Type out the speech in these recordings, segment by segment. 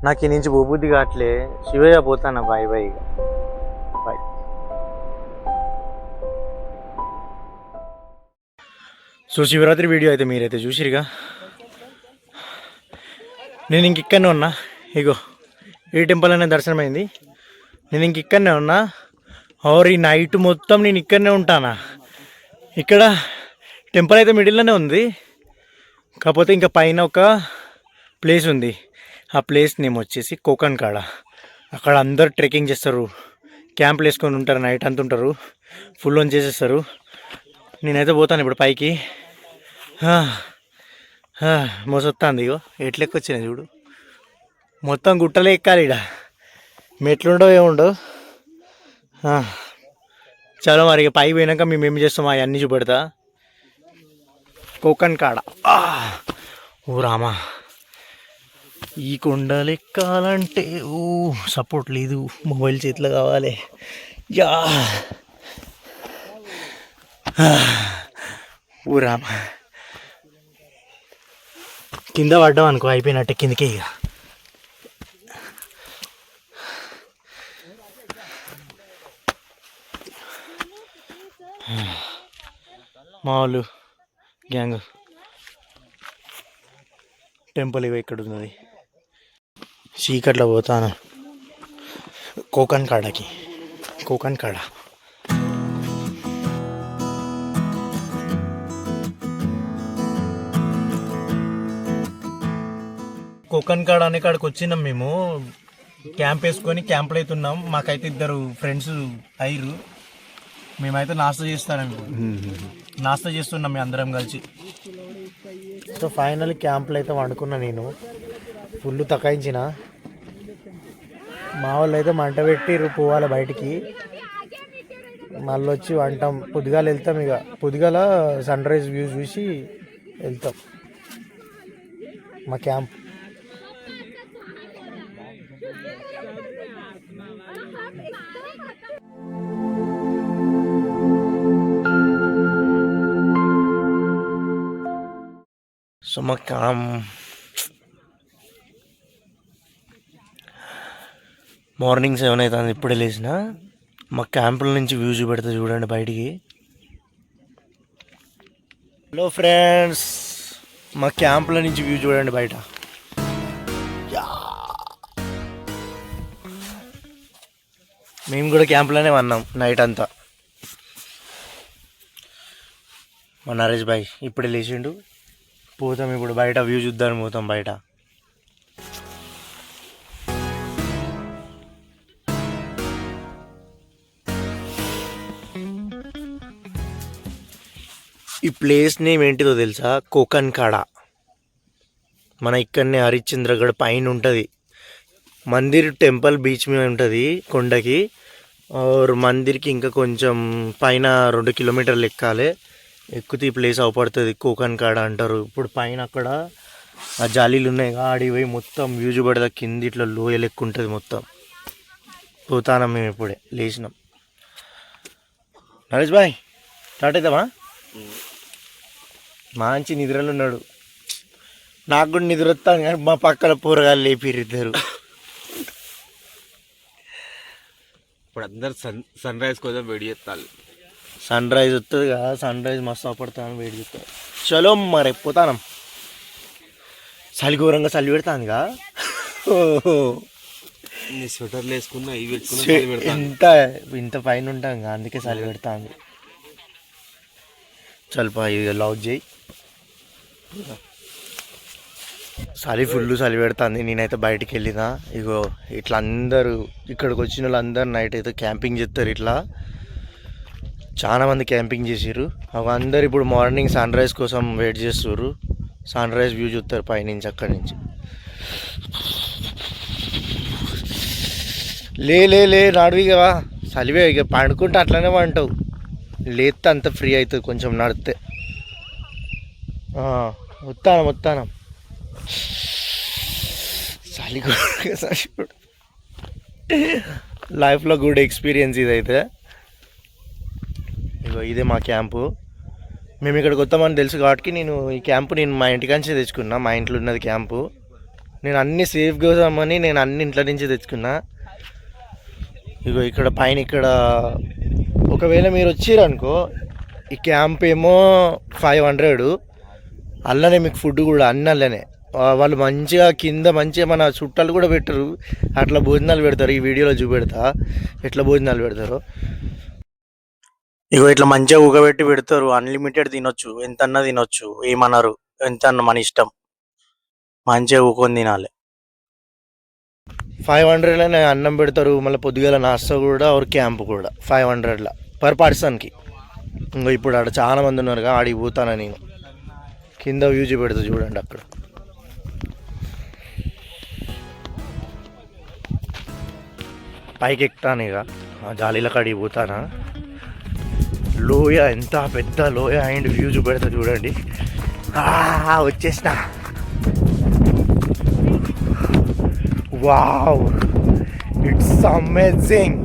నాకు ఈ నుంచి పోబుద్ది కావట్లే. శివయ్య పోతాను. Bye bye. Bye. So Shivaratri video అయితే మీరైతే చూసిరుగా. నేను ఇంక ఇక్కడనే ఉన్నా. ఇగో ఈ టెంపుల్ అనే దర్శనం అయింది. నేను ఇంక ఇక్కడనే ఉన్నా. ఆర్ ఈ నైట్ మొత్తం నేను ఇక్కడనే ఉంటానా. ఇక్కడ టెంపుల్ అయితే మిడిల్లోనే ఉంది, కాకపోతే ఇంకా పైన ఒక ప్లేస్ ఉంది. ఆ ప్లేస్ నేమ్ వచ్చేసి కోకన్ కాడ. అక్కడ అందరు ట్రెక్కింగ్ చేస్తారు, క్యాంపులు వేసుకొని ఉంటారు, నైట్ అంతా ఉంటారు, ఫుల్ ఆన్ చేసేస్తారు. నేనైతే పోతాను ఇప్పుడు పైకి. మోసొస్తుంది. ఇగో ఎట్లెక్కొచ్చినాయి చూడు. మొత్తం గుట్టలే ఎక్కాలి. ఇక్కడ మెట్లుండవు ఏముండవు. చలో మరి ఇక పైకి పోయినాక మేము ఏం చేస్తాం అవన్నీ చూపెడతా. కోకన్ కాడ. ఓ రామా, ఈ కొండలు ఎక్కాలంటే సపోర్ట్ లేదు, మొబైల్ చేతిలో కావాలి. యా ఓ రామా, కింద పడ్డాం అనుకో అయిపోయినట్టే, కిందకే ఇక. మా వాళ్ళు గ్యాంగ్ టెంపుల్ ఇవి ఇక్కడ ఉన్నది. చీకట్లో పోతాను కోకన్ కాడకి. కోకన్ కాడ కోకన్ కాడ అనే కాడికి వచ్చినాం మేము. క్యాంప్ వేసుకొని క్యాంప్లో అయితే ఉన్నాం. మాకైతే ఇద్దరు ఫ్రెండ్స్ అయ్యారు. మేమైతే నాస్తా చేస్తున్నాం మేము అందరం కలిసి. సో ఫైనల్ క్యాంప్లో అయితే వండుకున్నా. నేను ఫుల్ తకాయించిన. మా వాళ్ళు అయితే మంట పెట్టి పోవాలి బయటికి. మళ్ళీ వచ్చి వంటాం. పొద్దుగాల వెళ్తాం. ఇక పొద్దుగాల సన్ రైజ్ వ్యూ చూసి వెళ్తాం మా క్యాంప్. సో మా మార్నింగ్ 7 అవుతుంది. ఇప్పుడే లేచిన. మా క్యాంపుల నుంచి వ్యూ చూపెడతా చూడండి బయటికి. హలో ఫ్రెండ్స్, మా క్యాంపుల నుంచి వ్యూ చూడండి బయట. మేము కూడా క్యాంపులోనే ఉన్నాం నైట్ అంతా. మా నరేష్ భాయ్ ఇప్పుడే లేచిండు. పోతాం ఇప్పుడు బయట వ్యూ చూద్దాం. పోతాం బయట. ఈ ప్లేస్ నేమ్ ఏంటిదో తెలుసా? కోకన్ కాడ. మన ఇక్కడనే హరిశ్చంద్రగఢ్ పైన ఉంటుంది. మందిర్ టెంపుల్ బీచ్ మీద ఉంటుంది కొండకి. और మందిర్కి ఇంకా కొంచెం పైన 2 కిలోమీటర్లు ఎక్కాలి. ఎక్కితే ఈ ప్లేస్ అవపడుతుంది. కోకన్ కాడ అంటారు. ఇప్పుడు పైన అక్కడ ఆ జాలీలు ఉన్నాయి, ఆడి పోయి మొత్తం వ్యూ చూపడదా. కింద ఇట్లా లోయ లెక్క ఉంటుంది మొత్తం. పోతానం మేము. ఇప్పుడే లేచినాం. నరేష్ బాయ్ స్టార్ట్ అవుతామా? మంచి నిద్రలు ఉన్నాడు. నాకు కూడా నిద్ర వస్తాను కానీ మా పక్కన పోరగాళ్ళు లేపిర్రు ఇద్దరు. ఇప్పుడు అందరు సన్ రైజ్ కోసం వెయిట్ చేస్తారు. సన్ రైజ్ వస్తుంది కదా, సన్ రైజ్ మస్తు అవపడతాను వెయిట్ చేస్తాను. చలో మరి పోతాను. చలి ఘోరంగా చలి పెడతానుగా. స్వెటర్లు వేసుకున్నా ఇవి పెట్టుకున్నా ఇంత పైన ఉంటాం కదా, అందుకే చలి పెడతాను. చల్పా ఇక లాక్ చేయి. చలి ఫుల్ చలి పెడుతుంది. నేనైతే బయటికి వెళ్ళినా. ఇగో ఇట్లా అందరూ ఇక్కడికి వచ్చిన వాళ్ళు అందరు నైట్ అయితే క్యాంపింగ్ చేస్తారు. ఇట్లా చాలా మంది క్యాంపింగ్ చేసారు. అందరు ఇప్పుడు మార్నింగ్ సన్ రైజ్ కోసం వెయిట్ చేస్తారు. సన్ రైజ్ వ్యూ చూస్తారు పైనుంచి. అక్కడి నుంచి లే నడువిగా చలివే. ఇక పండుకుంటే అట్లనే పంటావు. లేస్తే అంత ఫ్రీ అవుతుంది కొంచెం నడితే. వస్తాను చలి లైఫ్లో గుడ్ ఎక్స్పీరియన్స్ ఇదైతే. ఇగో ఇదే మా క్యాంపు. మేము ఇక్కడికి వస్తామని తెలుసు కాబట్టి నేను ఈ క్యాంపు మా ఇంటికాంచే తెచ్చుకున్నా. మా ఇంట్లో ఉన్నది క్యాంపు. నేను అన్ని సేఫ్ కోసమని నేను అన్ని ఇంట్లో నుంచి తెచ్చుకున్నా. ఇగో ఇక్కడ పైన ఇక్కడ ఒకవేళ మీరు వచ్చిరనుకో ఈ క్యాంప్ ఏమో 500, అల్లనే మీకు ఫుడ్ కూడా అన్ని అల్లనే. వాళ్ళు మంచిగా కింద మంచిగా మన చుట్టాలు కూడా పెట్టరు, అట్లా భోజనాలు పెడతారు. ఈ వీడియోలో చూపెడతా ఎట్లా భోజనాలు పెడతారు. ఇగో ఇట్లా మంచిగా ఊగబెట్టి పెడతారు. అన్లిమిటెడ్ తినొచ్చు, ఎంత అన్నా తినొచ్చు, ఏమన్నారు, ఎంత అన్న మన ఇష్టం, మంచిగా ఊకొని తినాలి. 500లోనే అన్నం పెడతారు. మళ్ళీ పొద్దుగాల నాస్తా కూడా ఒక క్యాంప్ కూడా 500 పర్ పర్సన్కి. ఇంకా ఇప్పుడు ఆడ చాలా మంది ఉన్నారుగా, ఆడికి పోతాను నేను. కింద వ్యూ చూపెడతా చూడండి. అక్కడ పైకి ఎక్కుతాను ఇక జాలీల కాడికి పోతానా. లోయ ఎంత పెద్ద లోయ అండ్ వ్యూ చూపెడతా చూడండి. వచ్చేసిన. Wow, it's amazing.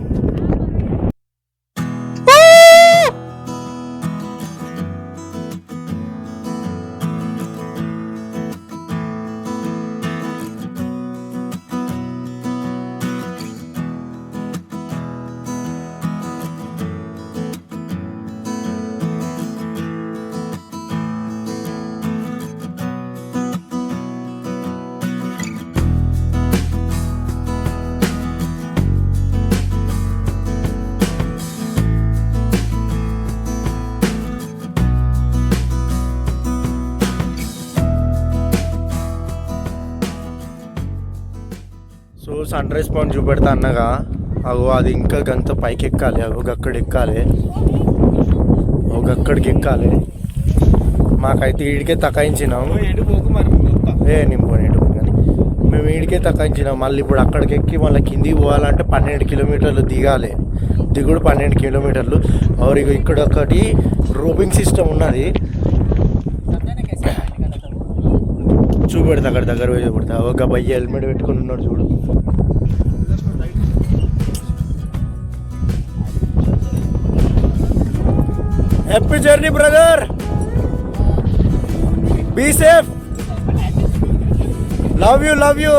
So sunrise point చూపెడతా అన్నగా, అగో అది ఇంకా గంత పైకి ఎక్కాలి. అగో అక్కడ ఎక్కాలి, అక్కడికి ఎక్కాలి. మాకైతే ఈడికే తకాయించినాం. నింపోని కానీ మేము ఈడికే తకాయించినాం. మళ్ళీ ఇప్పుడు అక్కడికి ఎక్కి మళ్ళీ కిందికి పోవాలంటే 12 కిలోమీటర్లు దిగాలి. దిగుడు 12 కిలోమీటర్లు. ఇక ఇక్కడ ఒకటి రోపింగ్ సిస్టమ్ ఉన్నది, చూపెడతా అక్కడ దగ్గర పోయి చూపెడతా. ఒక భయ్య హెల్మెట్ పెట్టుకుని ఉన్నాడు చూడు. Happy journey brother, be safe, love you love you.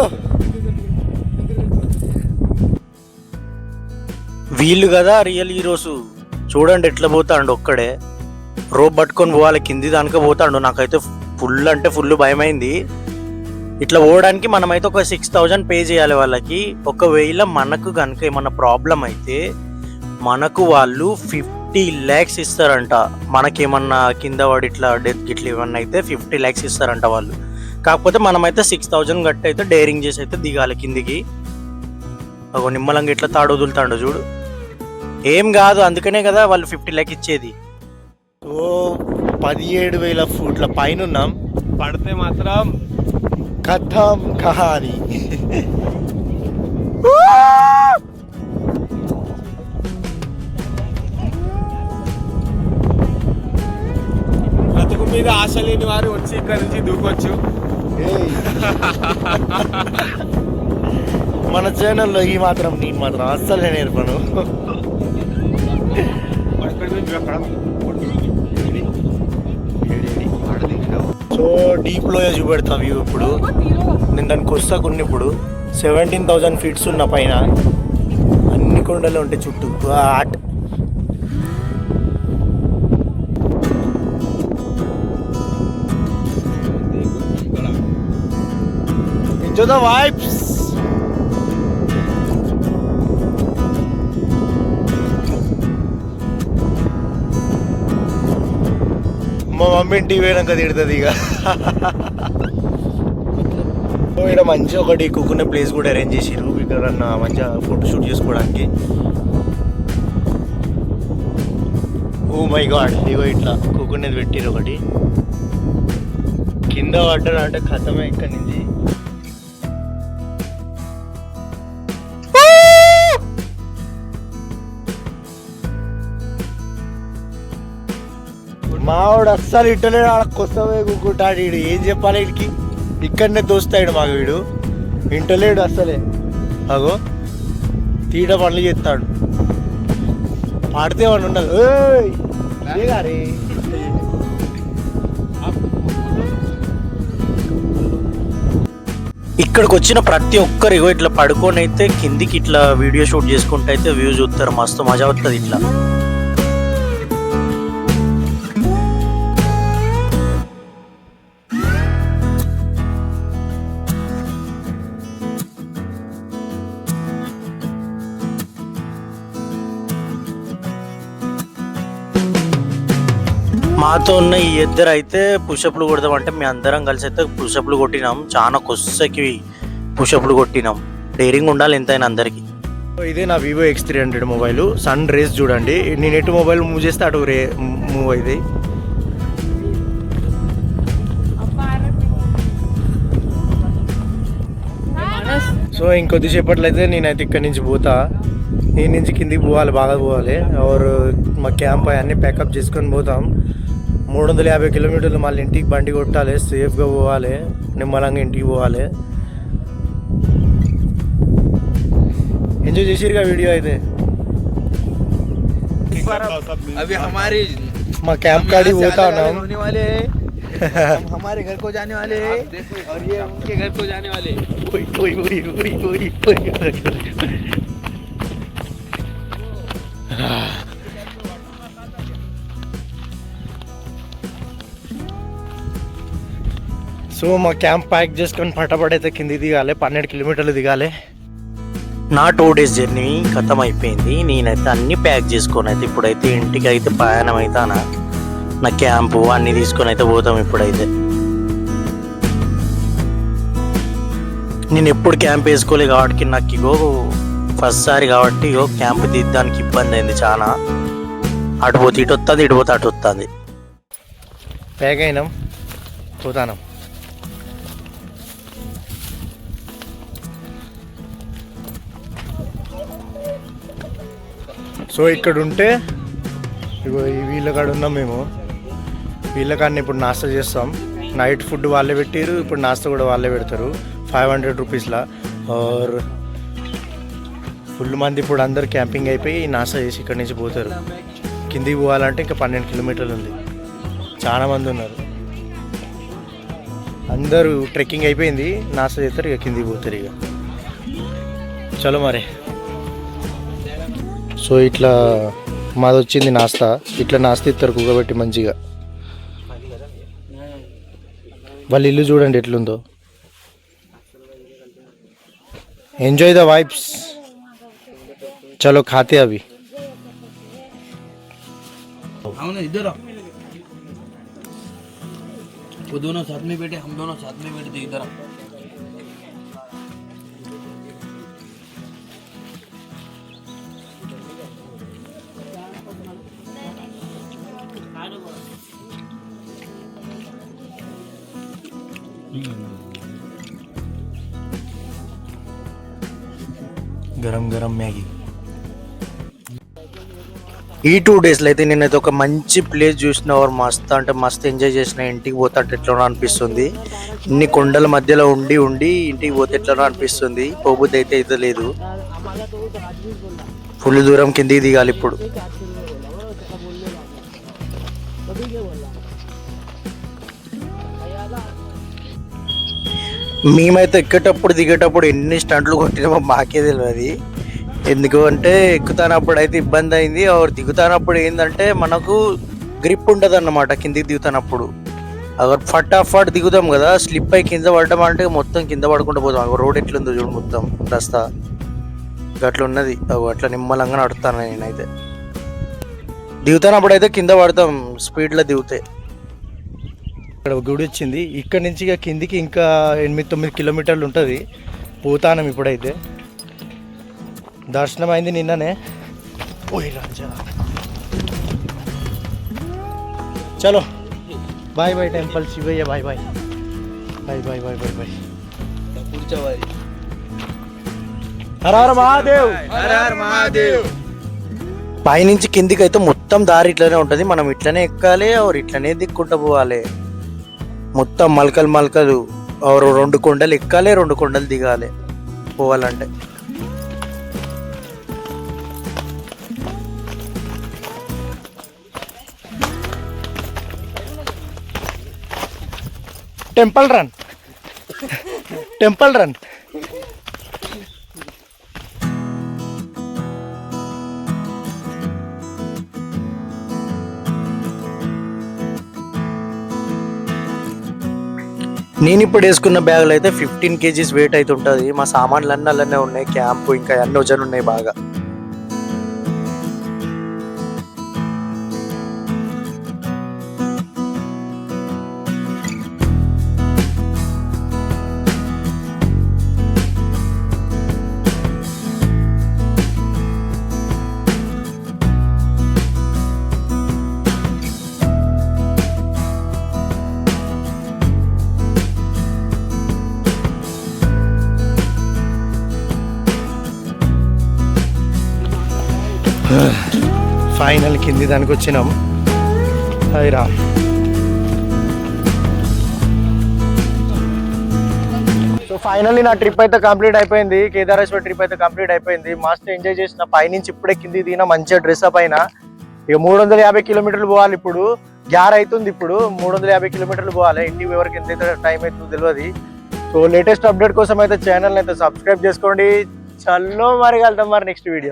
వీళ్ళు కదా రియల్ హీరోస్. చూడండి ఎట్లా పోతాడు ఒక్కడే, రోప్ పట్టుకొని పోవాలి కింది దానికే పోతాడు. నాకైతే ఫుల్ అంటే ఫుల్ భయమైంది. ఇట్లా పోవడానికి మనమైతే ఒక 6000 పే చేయాలి వాళ్ళకి. ఒకవేళ మనకు కనుక ఏమన్నా ప్రాబ్లం అయితే మనకు వాళ్ళు 50 lakhs ఇస్తారంట. మనకేమన్నా కింద వాడి ఇట్లా డెత్ గిట్ల ఏమన్నా అయితే 50 lakhs ఇస్తారంట వాళ్ళు. కాకపోతే మనమైతే 6000 గట్టి అయితే డేరింగ్ చేసి అయితే దిగాలి కిందికి. ఒక నిమ్మలంగా ఇట్లా తాడు వదులుతాడు చూడు, ఏం కాదు. అందుకనే కదా వాళ్ళు 50 lakhs ఇచ్చేది. ఓ 17,000 ఫీట్ల పైన ఉన్నాం. పడితే మాత్రం కథం కహాని. బ్రతుకు మీద ఆశ లేని వారు వచ్చి ఇక్కడ నుంచి దూకొచ్చు. మన ఛానల్లో ఈ మాత్రం నేను మాత్రం అస్సలు నేర్పను. సో డీప్ లోయ చూపెడతా వ్యూ. ఇప్పుడు నేను దానికి వస్తా కొన్ని. ఇప్పుడు 17,000 ఫీట్స్ ఉన్న పైన అన్ని కొండలు ఉంటాయి చుట్టూ. Enjoy the vibes. మా మమ్మీ ఇంటికి పోయినాక తిడుతుంది ఇక. ఇక్కడ మంచిగా ఒకటి కూకునే ప్లేస్ కూడా అరేంజ్ చేసిరు. ఇక్కడ మంచిగా ఫోటో షూట్ చేసుకోవడానికి. ఓ మై గాడ్, ఇగో ఇట్లా కూకునేది పెట్టిరు ఒకటి. కింద పడ్డారంటే ఖతమే ఇక్కడి నుంచి. మావాడు అస్సలు ఇట్టలేడు. ఆడ కొత్తవే కూకుంటాడు. వీడు ఏం చెప్పాలి వీడికి? ఇక్కడనే దోస్తాడు మాకు వీడు. ఇంటలేడు అస్సలే. అగో తీట పనులు చేస్తాడు. పాడితే వాడు ఉండదు. ఇక్కడికి వచ్చిన ప్రతి ఒక్కరు ఇగో ఇట్లా పడుకొని అయితే కిందికి ఇట్లా వీడియో షూట్ చేసుకుంటే అయితే వ్యూ చూస్తారు, మస్తు మజా వస్తుంది ఇట్లా. మాతో ఉన్న ఈ ఇద్దరు అయితే పుషప్లు కొడదాం అంటే మేము అందరం కలిసి అయితే పుషప్లు కొట్టినాం, చాలా కొస్సకి పుషప్లు కొట్టినాం. డేరింగ్ ఉండాలి ఎంతైనా అందరికి. ఇదే నా Vivo X300 mobile. Sun rays చూడండి, నేను ఎటు మొబైల్ మూవ్ చేస్తే అటు మూవ్ అయింది. సో ఇంకొద్దిసేపట్లో అయితే నేనైతే ఇక్కడి నుంచి పోతా. ఈ నుంచి కిందికి పోవాలి, బాగా పోవాలి. మా క్యాంప్ అన్నీ ప్యాకప్ చేసుకొని పోతాం. 350 కిలోమీటర్లు మళ్ళీ ఇంటికి బండి కొట్టాలి, సేఫ్గా పోవాలి, నిమ్మలంగా ఇంటికి పోవాలి. ఎంజాయ్ చేసిరుగా వీడియో అయితే. अभी हमारी మా క్యాంప్ కాడికి పోతా ఉన్నాం. होने वाले हम हमारे घर को जाने वाले और ये उनके घर को जाने वाले. సో మా క్యాంప్ ప్యాక్ చేసుకొని ఫటాఫట్ అయితే కిందికి దిగాలి. 12 కిలోమీటర్లు దిగాలి. నా 2 డేస్ జర్నీ ఖతం అయిపోయింది. నేనైతే అన్ని ప్యాక్ చేసుకొని అయితే ఇప్పుడైతే ఇంటికి అయితే ప్రయాణం అవుతానా. నా క్యాంపు అన్నీ తీసుకొని అయితే పోతాం ఇప్పుడైతే. నేను ఎప్పుడు క్యాంప్ వేసుకోలే కాబట్టి నాకు ఇగో ఫస్ట్ సారి కాబట్టి ఇగో క్యాంప్ దిద్దడానికి ఇబ్బంది అయింది చాలా. అటు పోతే ఇటు వస్తుంది, ఇటు పోతే అటు వస్తుంది. ప్యాక్ అయినాం, పోతాను. సో ఇక్కడ ఉంటే ఇగో ఈ వీళ్ళ కాడ ఉన్నాం మేము. వీళ్ళ కాడని ఇప్పుడు నాస్తా చేస్తాం. నైట్ ఫుడ్ వాళ్ళే పెట్టారు, ఇప్పుడు నాస్తా కూడా వాళ్ళే పెడతారు 500 రూపీస్లా. ఆర్ ఫుల్ మంది ఇప్పుడు అందరు క్యాంపింగ్ అయిపోయి నాస్తా చేసి ఇక్కడి నుంచి పోతారు. కిందికి పోవాలంటే ఇంకా 12 కిలోమీటర్లు ఉంది. చాలా మంది ఉన్నారు. అందరూ ట్రెక్కింగ్ అయిపోయింది, నాస్తా చేస్తారు, ఇక కిందికి పోతారు. ఇక చలో మరి. సో ఇట్లా మాది వచ్చింది నాస్తా. ఇట్లా నాస్తా ఇస్తారు కూగబెట్టి మంచిగా. వాళ్ళ ఇల్లు చూడండి ఎట్లుందో. Enjoy the vibes. చలో ఖాతే అవి. इधर वो दोनों साथ में बैठे, हम दोनों साथ में बैठे थे. इधर గరం గరం మ్యాగీ. ఈ 2 డేస్లో అయితే నేనైతే ఒక మంచి ప్లేస్ చూసిన, మస్తు అంటే మస్తు ఎంజాయ్ చేసిన. ఇంటికి పోతే ఎట్లనో అనిపిస్తుంది. ఇన్ని కొండల మధ్యలో ఉండి ఉండి ఇంటికి పోతే ఎట్లనో అనిపిస్తుంది. పోబుద్ది అయితే లేదు. ఫుల్ దూరం కిందికి దిగాలి ఇప్పుడు. మేమైతే ఎక్కేటప్పుడు దిగేటప్పుడు ఎన్ని స్టంట్లు కొట్టినామో మాకే తెలియదు. ఎందుకు అంటే ఎక్కుతానప్పుడు అయితే ఇబ్బంది అయింది. దిగుతానప్పుడు ఏంటంటే మనకు గ్రిప్ ఉంటుంది అన్నమాట. కిందికి దిగుతానప్పుడు ఫటాఫట్ దిగుతాం కదా, స్లిప్ అయి కింద పడడం అంటే మొత్తం కింద పడకుండా పోతాం. రోడ్ ఎట్లుందో చూడు, మొత్తం రస్తా అట్లా ఉన్నది. అట్లా నిమ్మలంగా నడుస్తాను నేనైతే. దిగుతానప్పుడు అయితే కింద పడతాం స్పీడ్లో దిగితే. ఇక్కడ గుడి వచ్చింది. ఇక్కడ నుంచి ఇక కిందికి ఇంకా 8-9 కిలోమీటర్లు ఉంటుంది. పోతానం ఇప్పుడైతే. దర్శనం అయింది నిన్ననే. ఓయ్ రాజా, చలో bye bye temple Shivayya. Bye bye bye bye bye bye bye. Hara Hara Mahadev, Hara Hara Mahadev. పైనుంచి కిందికి అయితే మొత్తం దారి ఇట్లనే ఉంటుంది. మనం ఇట్లనే ఎక్కాలి, ఇట్లనే దిక్కుంటూ పోవాలి. మొత్తం మలకలు మలకలు. 2 కొండలు ఎక్కాలి, 2 కొండలు దిగాలి పోవాలంటే. Temple run temple run. నేను ఇప్పుడు వేసుకున్న బ్యాగులు అయితే 15 kgs వెయిట్ అయితే ఉంటుంది. మా సామాన్లు అన్నీ అలానే ఉన్నాయి, క్యాంపు ఇంకా అన్ని వజన్ ఉన్నాయి బాగా. ఫైనల్ కింది దానికి వచ్చినాం. హైరా సో ఫైనల్లీ నా ట్రిప్ అయితే కంప్లీట్ అయిపోయింది. కేదారేశ్వర్ ట్రిప్ అయితే కంప్లీట్ అయిపోయింది. మస్తు ఎంజాయ్ చేసిన. పైనుంచి ఇప్పుడే కింది దిగిన మంచిగా డ్రెస్ అప్ అయినా. ఇక 350 కిలోమీటర్లు పోవాలి. ఇప్పుడు గ్యార్ అవుతుంది. ఇప్పుడు 350 కిలోమీటర్లు పోవాలి. ఇంటికి ఎవరికి ఎంత టైం అవుతుందో తెలియదు. సో లేటెస్ట్ అప్డేట్ కోసం అయితే ఛానల్ అయితే సబ్స్క్రైబ్ చేసుకోండి. చల్లో మరి వెళ్తాం మరి నెక్స్ట్ వీడియో.